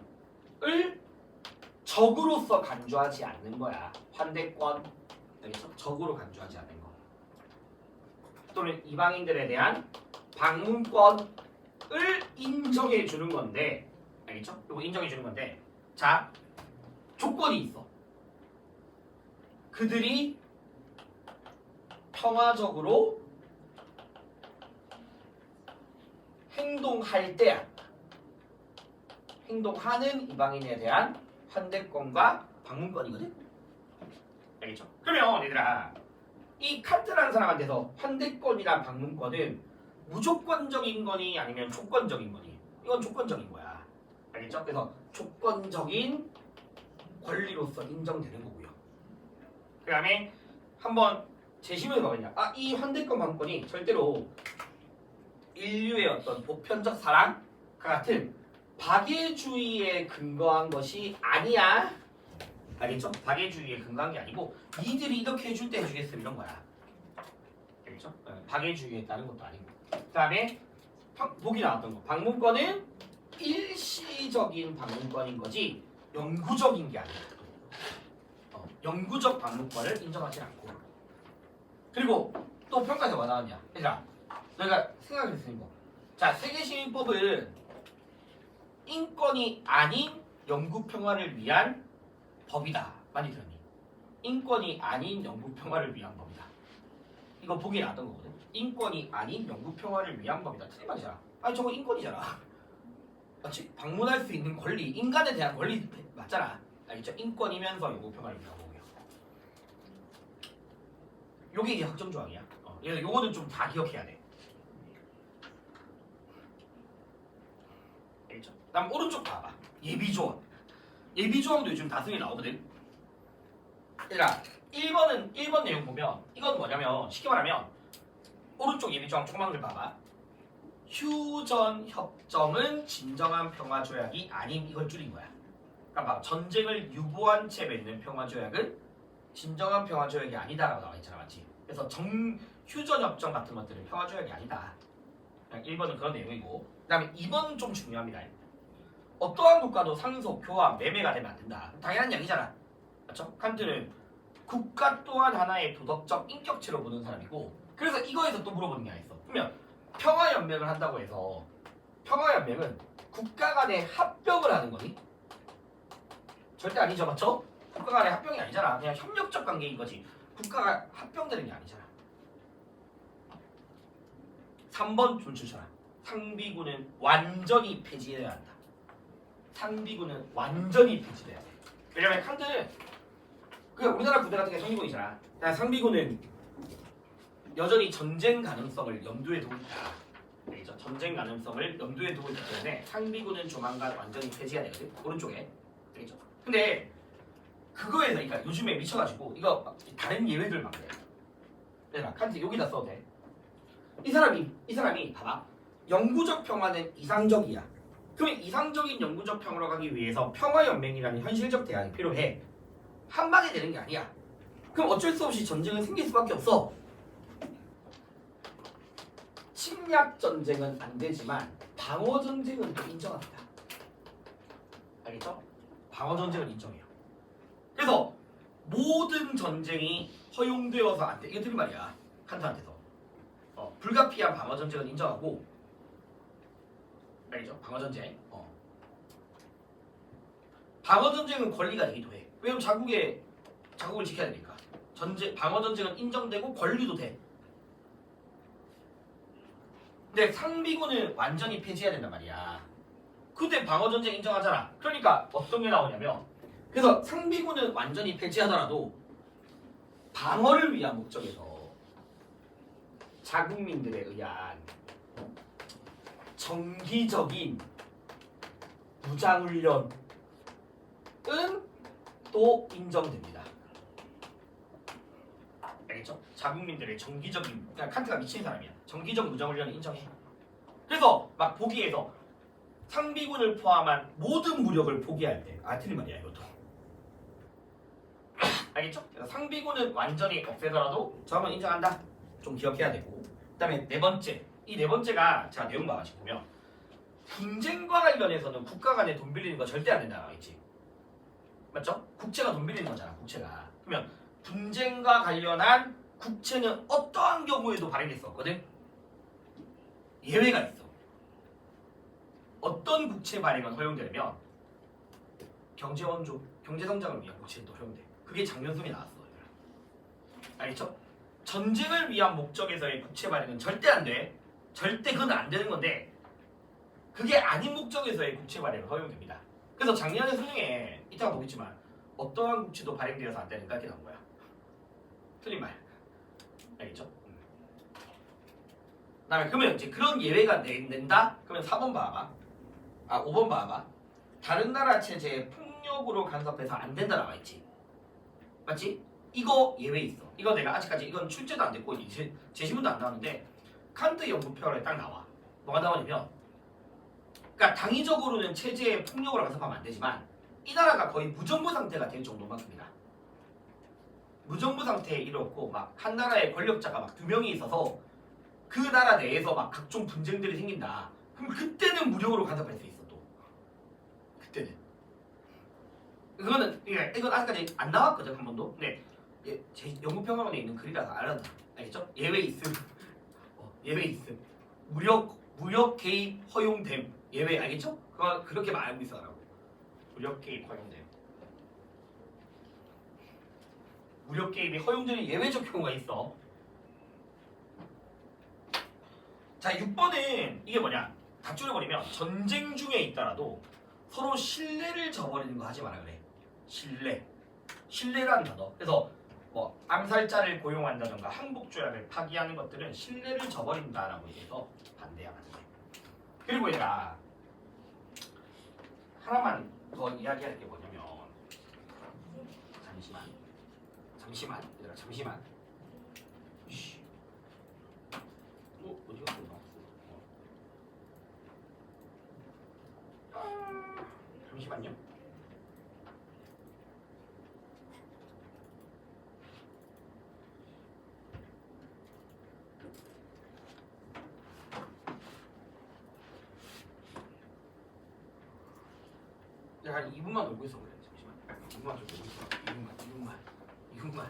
적으로서 간주하지 않는 거야. 환대권, 알겠죠? 적으로 간주하지 않는 거. 또는 이방인들에 대한 방문권을 인정해 주는 건데, 알겠죠? 이거 인정해 주는 건데, 자, 조건이 있어. 그들이 평화적으로 행동할 때야. 행동하는 이방인에 대한 환대권과 방문권이거든. 알겠죠? 그러면 얘들아, 이 칸트라는 사람한테서 환대권이랑 방문권은 무조건적인 거니 아니면 조건적인 거니? 이건 조건적인 거야. 알겠죠? 그래서 조건적인 권리로서 인정되는 거고요. 그 다음에 한번 제시문에 뭐냐? 이 환대권 방문권이 절대로 인류의 어떤 보편적 사랑과 같은 박애주의에 근거한 것이 아니야. 알겠죠? 박애주의에 근거한 게 아니고 니들이 이렇게 해줄 때 해주겠음 이런 거야. 알겠죠? 박애주의에 따른 것도 아니고. 그 다음에 보기 나왔던 거. 방문권은 일시적인 방문권인 거지 영구적인 게 아니야. 영구적 방문권을 인정하지 않고. 그리고 또 평가에서 뭐 나왔냐? 얘들아, 너희가 생각했으니까. 자, 세계시민법은 인권이 아닌 영구 평화를 위한 법이다. 많이 들었니? 인권이 아닌 영구 평화를 위한 법이다. 이거 보기 나왔던 거거든. 인권이 아닌 영구 평화를 위한 법이다. 틀린 말이잖아. 아니 저거 인권이잖아. 맞지? 방문할 수 있는 권리, 인간에 대한 권리 맞잖아. 알겠죠? 인권이면서 영구 평화를 위한 법이야. 요게 이제 확정 조항이야. 요거는 좀 다 기억해야 돼. 알겠죠? 다음 오른쪽 봐봐. 예비 조항. 예비 조항도 요즘 다수에 나오거든. 얘들아, 1번 내용 보면 이건 뭐냐면 쉽게 말하면 오른쪽 예비 조항 조그만 걸 봐봐. 휴전 협정은 진정한 평화 조약이 아닌 이걸 줄인 거야. 그러니까 봐, 전쟁을 유보한 채 맺는 평화 조약은 진정한 평화 조약이 아니다라고 나와 있잖아, 맞지? 그래서 휴전 협정 같은 것들은 평화 조약이 아니다. 그냥 1번은 그런 내용이고, 그다음에 2번 좀 중요합니다. 어떠한 국가도 상속, 교환, 매매가 되면 안 된다. 당연한 얘기잖아. 맞죠? 칸트는 국가 또한 하나의 도덕적 인격체로 보는 사람이고, 그래서 이거에서 또 물어보는 게 있어. 그러면 평화연맹을 한다고 해서 평화연맹은 국가 간의 합병을 하는 거니? 절대 아니죠, 맞죠? 국가 간의 합병이 아니잖아. 그냥 협력적 관계인 거지. 국가가 합병되는 게 아니잖아. 3번 좀 추천하. 상비군은 완전히 폐지해야 한다. 상비군은 완전히 폐지돼야 돼. 왜냐면 칸트는 우리나라 부대 같은 게 상비군이잖아. 상비군은 여전히 전쟁 가능성을 염두에 두고 있다. 알겠죠? 전쟁 가능성을 염두에 두고 있기 때문에 상비군은 조만간 완전히 폐지가 되거든. 오른쪽에. 알겠죠? 근데 그거에서 그러니까 요즘에 미쳐가지고 이거 다른 예외들 막 그래. 내가 칸트 여기다 써도 돼. 이 사람이 봐봐. 영구적 평화는 이상적이야. 그러면 이상적인 영구적 평화로 가기 위해서 평화연맹이라는 현실적 대안이 필요해. 한 방에 되는 게 아니야. 그럼 어쩔 수 없이 전쟁은 생길 수밖에 없어. 침략 전쟁은 안 되지만 방어 전쟁은 또 인정합니다. 알겠죠? 방어 전쟁은 인정해요. 그래서 모든 전쟁이 허용되어서 안 돼. 이게 틀린 말이야. 칸트한테서. 불가피한 방어 전쟁은 인정하고, 알겠죠? 방어 전쟁. 방어 전쟁은 권리가 되기도 해. 왜냐면 자국을 지켜야 되니까. 방어 전쟁은 인정되고 권리도 돼. 근데 상비군은 완전히 폐지해야 된단 말이야. 근데 방어 전쟁 인정하잖아. 그러니까 어떤 게 나오냐면, 그래서 상비군은 완전히 폐지하더라도 방어를 위한 목적에서 자국민들에 의한 정기적인 무장훈련은 또 인정됩니다. 알겠죠? 자국민들의 정기적인, 그냥 칸트가 미친 사람이야. 정기적 무장훈련을 인정해. 그래서 막 보기에서 상비군을 포함한 모든 무력을 포기할 때, 틀린 말이야 이것도. 알겠죠? 그래서 상비군은 완전히 없애더라도 저건 인정한다. 좀 기억해야 되고. 그다음에 네 번째, 이 네 번째가 제가 내용 봐가지고 보면 분쟁과 관련해서는 국가 간에 돈 빌리는 거 절대 안 된다고 했지. 맞죠? 국채가 돈 빌리는 거잖아. 국채가. 그러면 분쟁과 관련한 국채는 어떠한 경우에도 발행될 수 없거든. 예외가 있어. 어떤 국채 발행은 허용되려면 경제원조, 경제성장을 위한 국채도 허용돼. 그게 장면순이 나왔어. 알겠죠? 전쟁을 위한 목적에서의 국채 발행은 절대 안 돼. 절대 그건 안 되는 건데, 그게 아닌 목적에서의 국채 발행은 허용됩니다. 그래서 작년에 수능에 이따가 보겠지만 어떠한 국채도 발행되어서 안 되는가 이렇게 나온 거야. 틀린 말. 알겠죠? 그다음에 그러면 이제 그런 예외가 낸다? 그러면 4번 봐봐. 5번 봐봐. 다른 나라 체제에 폭력으로 간섭해서 안 된다 나와 있지. 맞지? 이거 예외 있어. 이거 내가 아직까지 이건 출제도 안 됐고 제시문도 안 나왔는데 칸트 연구표에 딱 나와. 뭐가 나오냐면, 그러니까 당위적으로는 체제에 폭력으로 간섭하면 안 되지만 이 나라가 거의 무정부 상태가 될 정도만큼이다. 무정부 상태에 이렇고 막 한 나라의 권력자가 막 2명이 있어서 그 나라 내에서 막 각종 분쟁들이 생긴다. 그럼 그때는 무력으로 간섭할 수 있어 또. 그때는. 이건 아직까지 안 나왔거든 한 번도. 근데 제 영국평화론에 있는 글이라서 알겠죠? 예외 있음. 예외 있음. 무력 개입 허용됨. 예외 알겠죠? 그거 그렇게만 알고 있어라고. 무력 개입 허용됨. 무력 개입이 허용되는 예외적 경우가 있어. 자, 6번은 이게 뭐냐? 다 줄여버리면 전쟁 중에 있더라도 서로 신뢰를 저버리는 거 하지 마라 그래. 신뢰라는 단어. 그래서 뭐 암살자를 고용한다던가 항복 조약을 파기하는 것들은 신뢰를 저버린다라고 얘기해서 반대야 반대. 그리고 얘가 하나만 더 이야기할 게 뭐냐면 잠시만 얘들아 잠시만. 이씨. 어디가 나왔어? 잠시만요. 내가 한 2분만 놀고 있어 그래. 잠시만. 2분만 좀 놀고 있어. 2분만.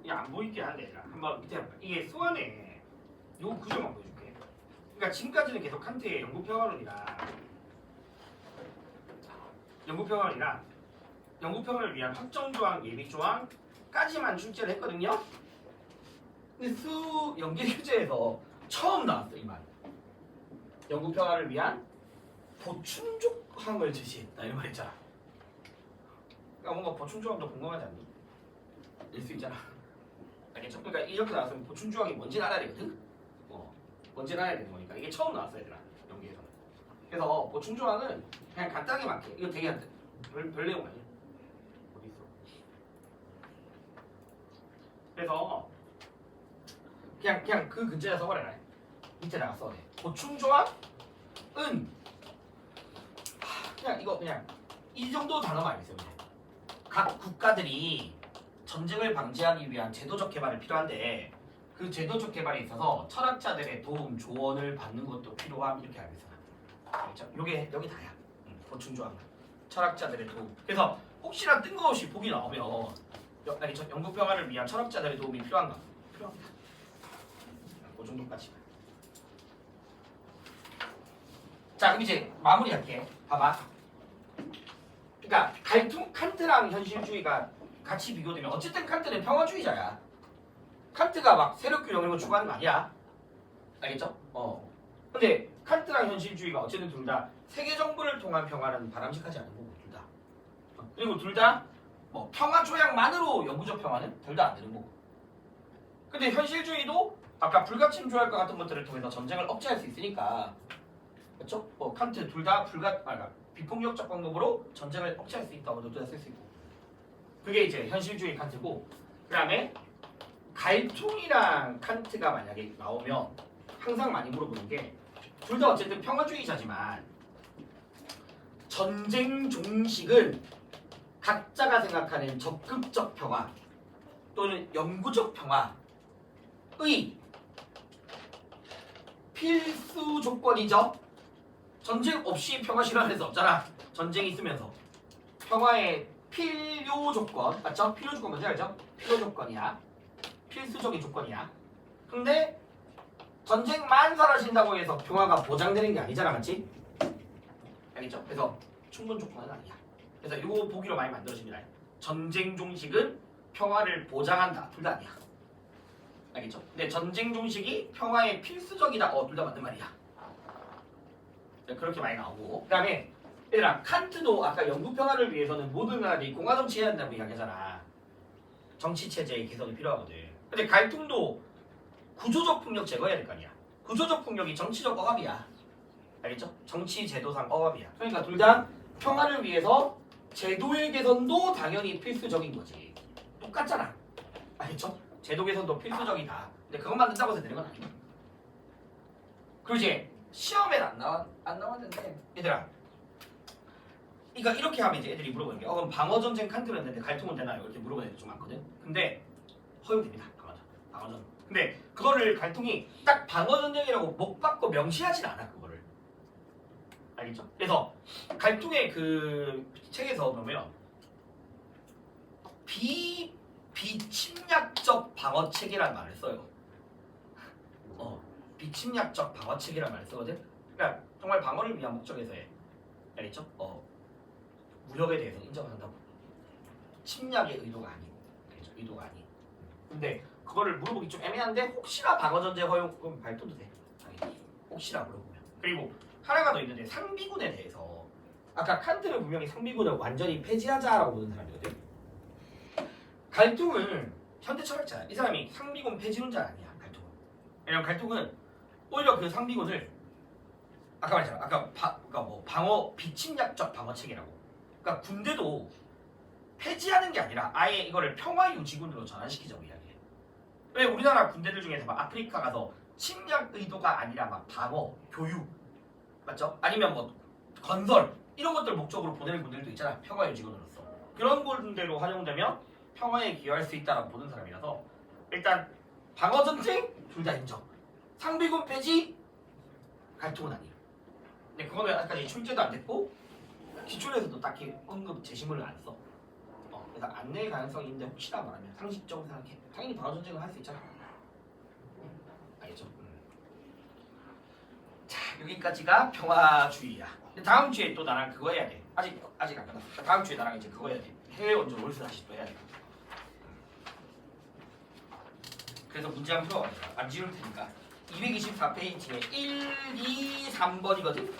안 보이게 하네. 한번 밑에 한번. 이게 수완에 요 구조만 보여줄게. 그러니까 지금까지는 계속 칸트의 영국평화론이랑 영국평화를 위한 확정조항, 예비조항까지만 출제를 했거든요. 근데 수 연계교재에서 처음 나왔어 이 말. 영국평화를 위한 보충조항을 제시했다 이런 말 있잖아. 그러니까 뭔가 보충조항도 궁금하지 않니? 낼 수 있잖아. 알겠죠? 그러니까 이렇게 나왔으면 보충조항이 뭔지 알아야 되거든? 뭔지 알아야 되는 거니까 이게 처음 나왔어 얘들아 연기에서. 그래서 보충조항은 그냥 간단하게 말해. 이거 되게 안 돼. 별 내용 아니야. 어디 있어? 그래서 그냥 그 근처에 써버려라. 밑에다가 써야 돼. 보충조항은 그냥 이 정도 단어만 알겠어요. 각 국가들이 전쟁을 방지하기 위한 제도적 개발이 필요한데 그 제도적 개발에 있어서 철학자들의 도움, 조언을 받는 것도 필요함 이렇게 알고 있어요. 그렇죠? 요게 여기 다야. 보충조항. 철학자들의 도움. 그래서 혹시나 뜬금없이 보기 나오면 영국평화를 위한 철학자들의 도움이 필요한가? 필요합니다. 그 정도까지만. 자, 그럼 이제 마무리할게. 봐봐. 그러니까 칸트랑 현실주의가 같이 비교되면 어쨌든 칸트는 평화주의자야. 칸트가 막 세력균형 이런 거 추구하는 거 아니야. 알겠죠? 근데 칸트랑 현실주의가 어쨌든 둘 다 세계 정부를 통한 평화는 바람직하지 않은 거고 둘 다. 그리고 둘 다 뭐 평화 조약만으로 영구적 평화는 둘 다 안 되는 거고. 근데 현실주의도 아까 불가침 조약과 같은 것들을 통해서 전쟁을 억제할 수 있으니까. 그렇죠? 칸트 둘 다 비폭력적 방법으로 전쟁을 억제할 수 있다고 둘 다 쓸 수 있고. 그게 이제 현실주의 칸트고, 그 다음에 갈통이랑 칸트가 만약에 나오면 항상 많이 물어보는 게 둘 다 어쨌든 평화주의자지만 전쟁 종식은 각자가 생각하는 적극적 평화 또는 영구적 평화의 필수 조건이죠. 전쟁 없이 평화 실현할 수 없잖아. 전쟁이 있으면서 평화의 필요 조건 맞죠? 필요 조건 뭔지 알죠? 필요 조건이야. 필수적인 조건이야. 근데 전쟁만 사라진다고 해서 평화가 보장되는 게 아니잖아, 맞지? 알겠죠? 그래서 충분 조건은 아니야. 그래서 이거 보기로 많이 만들어집니다. 전쟁 종식은 평화를 보장한다. 둘 다 아니야. 알겠죠? 근데 전쟁 종식이 평화에 필수적이다. 둘 다 맞는 말이야. 그렇게 많이 나오고. 그 다음에 얘들아, 칸트도 아까 영국 평화를 위해서는 모든 나라들이 공화 정치해야 한다고 이야기하잖아. 정치 체제의 개선이 필요하거든. 근데 갈등도 구조적 폭력 제거해야 될 거 아니야. 구조적 폭력이 정치적 억압이야. 알겠죠? 정치 제도상 억압이야. 그러니까 둘 다 평화를 위해서 제도의 개선도 당연히 필수적인 거지. 똑같잖아. 알겠죠? 제도 개선도 필수적이다. 근데 그것만 든다고 해서 되는 건 아니야. 그리고 이제 시험에 안 나왔는데 얘들아, 그러니까 이렇게 하면 이제 애들이 물어보는 게 그럼 방어전쟁 칸트를 했는데 갈통은 되나요? 이렇게 물어보는 애들 좀 많거든. 근데 허용됩니다. 방어전. 근데 그거를 갈통이 딱 방어전쟁이라고 목 받고 명시하진 않아, 그거를. 알겠죠? 그래서 갈통의 그 책에서 보면 비침략적 방어책이라는 말을 써요. 비침략적 방어책이라는 말을 쓰거든. 그러니까 정말 방어를 위한 목적에서 해. 알겠죠? 무력에 대해서 인정을 한다고. 침략의 의도가 아니고. 알겠죠? 의도가 아닌. 근데 그거를 물어보기 좀 애매한데 혹시나 방어전쟁 허용 그럼 발표도 돼. 알겠지? 혹시나 물어보면. 그리고 하나가 더 있는데 상비군에 대해서 아까 칸트는 분명히 상비군을 완전히 폐지하자라고 보는 사람이거든. 갈통은 현대 철학자야. 이 사람이 상비군 폐지론자 아니야. 갈통은. 왜냐면 갈통은 오히려 그 상비군을 아까 말했잖아. 그러니까 뭐 방어 비침략적 방어책이라고. 그러니까 군대도 폐지하는 게 아니라 아예 이거를 평화 유지군으로 전환시키자고 이야기해. 왜 우리나라 군대들 중에서 막 아프리카 가서 침략 의도가 아니라 막 방어, 교육, 맞죠? 아니면 뭐 건설 이런 것들 목적으로 보내는 군들도 있잖아. 평화 유지군으로서. 그런 군대로 활용되면 평화에 기여할 수 있다라고 보는 사람이라서 일단 방어 전쟁 둘 다 인정. 상비군 폐지 갈통은 아니에요. 근데 그거는 아직까지 출제도 안 됐고 기출에서도 딱히 언급 제시문을 안 써. 그래서 안내의 가능성이 있는데 혹시나 말하면 상식적으로 생각해. 당연히 방어 전쟁을 할 수 있잖아. 알겠죠? 자, 여기까지가 평화주의야. 근데 다음 주에 또 나랑 그거 해야 돼. 아직 안 끝났어. 다음 주에 나랑 이제 그거 해야 돼. 해외 원조 롤스 다시 또 해야 돼. 그래서 문제 한번 풀어가자. 안 지울 테니까. 224페이지에 1, 2, 3번이거든.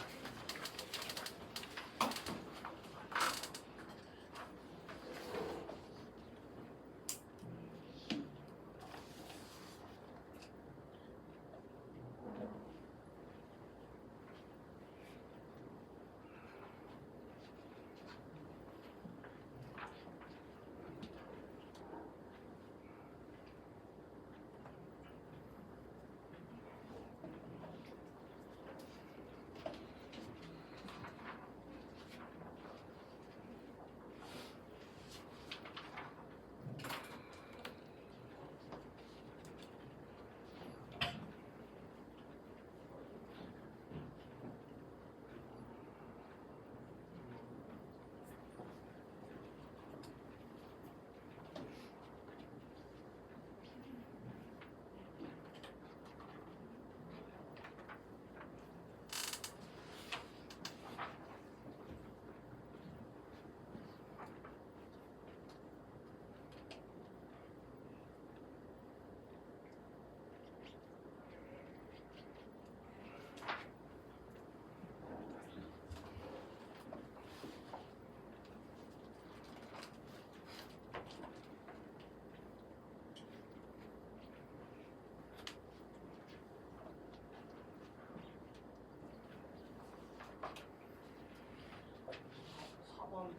번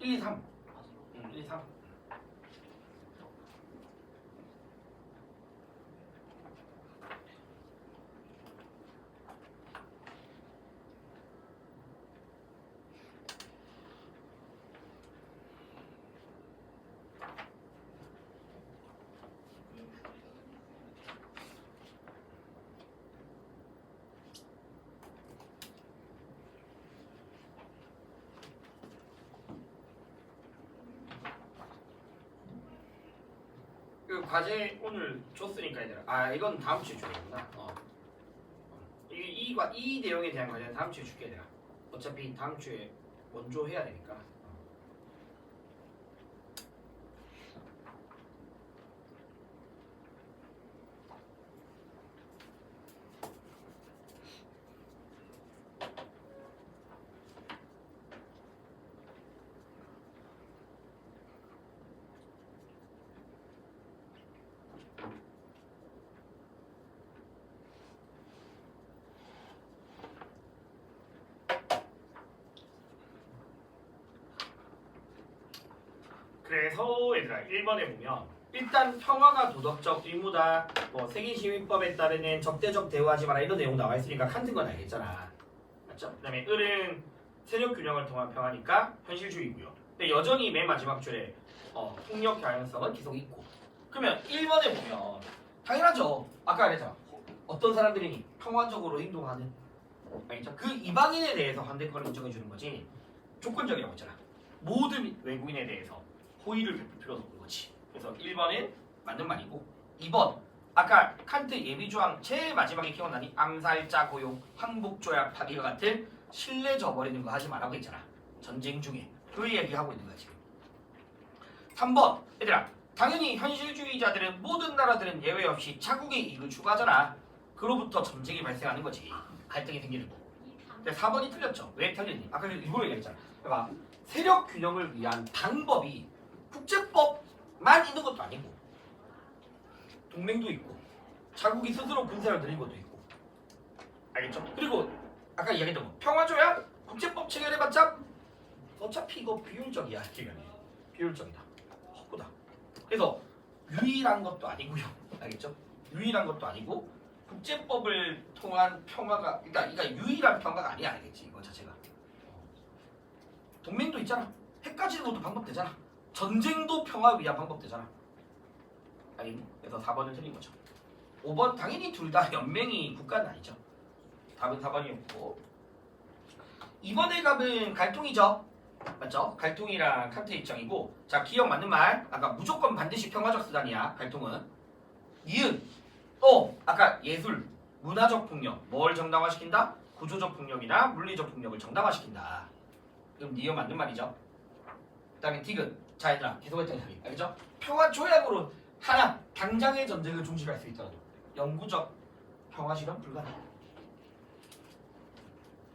1, 2, 3. 1, 2, 3. 그 과제 오늘 줬으니까 얘들아. 이건 다음 주에 줘야겠구나. 이 내용에 대한 과제는 다음 주에 줄게 내가. 어차피 다음 주에 원조 해야 되니까. 그래서 얘들아 1번에 보면 일단 평화가 도덕적 의무다. 뭐 세계시민법에 따르는 적대적 대우하지 마라 이런 내용 나와 있으니까 칸트인 건 알겠잖아. 맞죠? 그다음에 을은 세력 균형을 통한 평화니까 현실주의고요. 근데 여전히 맨 마지막 줄에 폭력 경향성은 계속 있고. 그러면 1번에 보면 당연하죠. 아까 말했잖아. 어떤 사람들이 평화적으로 행동하는 알겠죠? 그 이방인에 대해서 환대권을 인정해 주는 거지 조건적이라고 했잖아. 모든 외국인에 대해서 호의를 베풀 필요는 없는 거지. 그래서 1번은 맞는 말이고 2번 아까 칸트 예비조항 제일 마지막에 기억나니 암살자 고용, 항복조약 파기와 같은 신뢰 저버리는 거 하지 말라고 했잖아. 전쟁 중에 그 얘기하고 있는 거야 지금. 3번 얘들아 당연히 현실주의자들은 모든 나라들은 예외 없이 자국의 이익을 추구하잖아. 그로부터 전쟁이 발생하는 거지. 갈등이 생기는 거고. 근데 4번이 틀렸죠. 왜 틀렸니? 아까 일부러 얘기했잖아. 봐봐. 세력 균형을 위한 방법이 국제법만 있는 것도 아니고 동맹도 있고 자국이 스스로 군사를 늘린 것도 있고 알겠죠? 그리고 아까 이야기했던 거 평화조약 국제법 체결해봤자 어차피 이거 비효율적이야. 비효율적이다. 헛구다. 그래서 유일한 것도 아니고요. 알겠죠? 유일한 것도 아니고 국제법을 통한 평화가 그러니까 유일한 평화가 아니야. 알겠지? 이거 자체가 동맹도 있잖아. 핵까지는 것도 방법 되잖아. 전쟁도 평화 위한 방법 되잖아. 아니, 그래서 4번은 틀린 거죠. 5번 당연히 둘 다 연맹이 국가는 아니죠. 답은 4번이었고 2번의 답은 갈통이죠. 맞죠? 갈통이랑 칸트 입장이고 자 기억 맞는 말 아까 무조건 반드시 평화적 수단이야. 갈통은 니은 아까 예술 문화적 폭력 뭘 정당화시킨다? 구조적 폭력이나 물리적 폭력을 정당화시킨다. 그럼 니은 맞는 말이죠. 그 다음에 디귿 자 얘들아 계속했던 이야기 알겠죠? 평화 조약으로 하나 당장의 전쟁을 종식할 수 있더라도 영구적 평화 실현 불가능.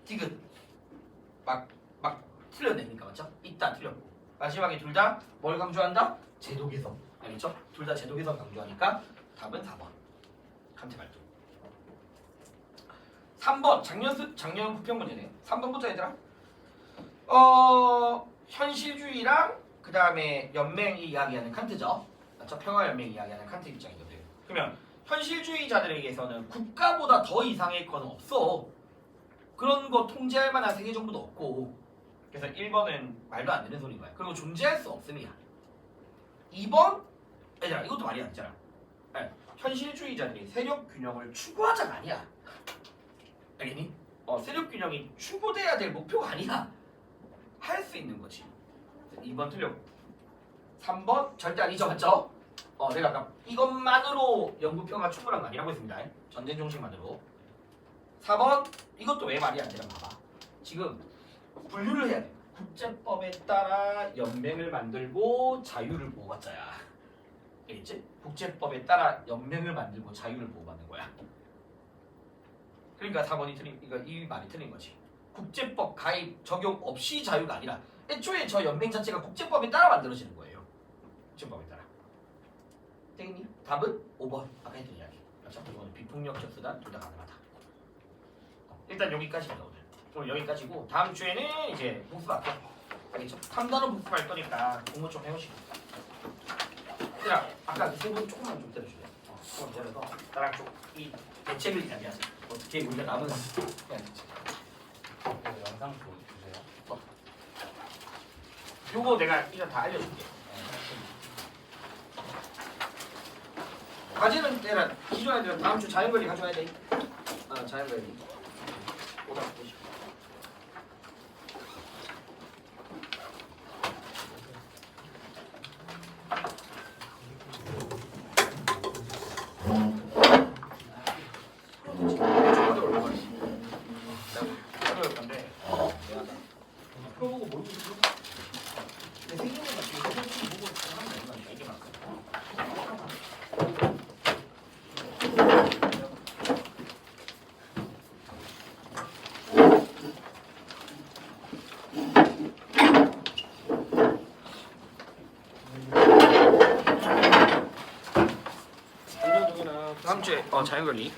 디귿 막 틀렸네니까 맞죠? 있다 틀렸고 마지막에 둘 다 뭘 강조한다? 제도 개선 알겠죠? 둘 다 제도 개선 강조하니까 답은 4번 칸트 갈등. 3번 작년 부평 문제네. 3번부터 얘들아 현실주의랑 그 다음에 연맹이 이야기하는 칸트죠. 맞죠? 평화연맹이 이야기하는 칸트 입장이거든. 그러면 현실주의자들에게서는 국가보다 더 이상의 건 없어. 그런 거 통제할 만한 세계정부도 없고 그래서 1번은 말도 안 되는 소리인 거야. 그리고 존재할 수 없음이야. 2번 얘들아 이것도 말이 안 되잖아. 현실주의자들이 세력 균형을 추구하자가 아니야. 알겠니? 세력 균형이 추구돼야 될 목표가 아니야. 할 수 있는 거지. 2번 틀렸고 3번 절대 아니죠. 맞죠? 내가 아까 이것만으로 영구평화 충분한 거 아니라고 했습니다. 전쟁 종식만으로. 4번 이것도 왜 말이 안 되나 봐봐. 지금 분류를 해야 돼. 국제법에 따라 연맹을 만들고 자유를 보호받자야. 알겠지? 국제법에 따라 연맹을 만들고 자유를 보호받는 거야. 그러니까 4번이 틀린, 이 말이 틀린 거지. 국제법 가입 적용 없이 자유가 아니라 애초에 저 연맹 자체가 국제법에 따라 만들어지는 거예요. 국제법에 따라. 되겠니? 답은 5번. 아까 했던 이야기. 맞죠? 이거는 비폭력적 수단 둘 다 가능하다. 일단 여기까지입니다 오늘. 오늘 여기까지고 다음 주에는 이제 복습할게. 알겠죠? 3단원 복습할 거니까 공부 좀 해오시고. 얘들아 아까 그 세 분 조금만 좀 때려줄래? 조금 때려서 나랑 좀 이 대책을 이야기하자. 어떻게 우리가 남은 영상 보여주세요. 요거 내가 이거 다 알려줄게. 과제는 내가 기존 애들은 다음 주 자연거리 가져와야 돼. 자연거리. 오다 보시고. 좀 받으러 올라가. 주에 자연관리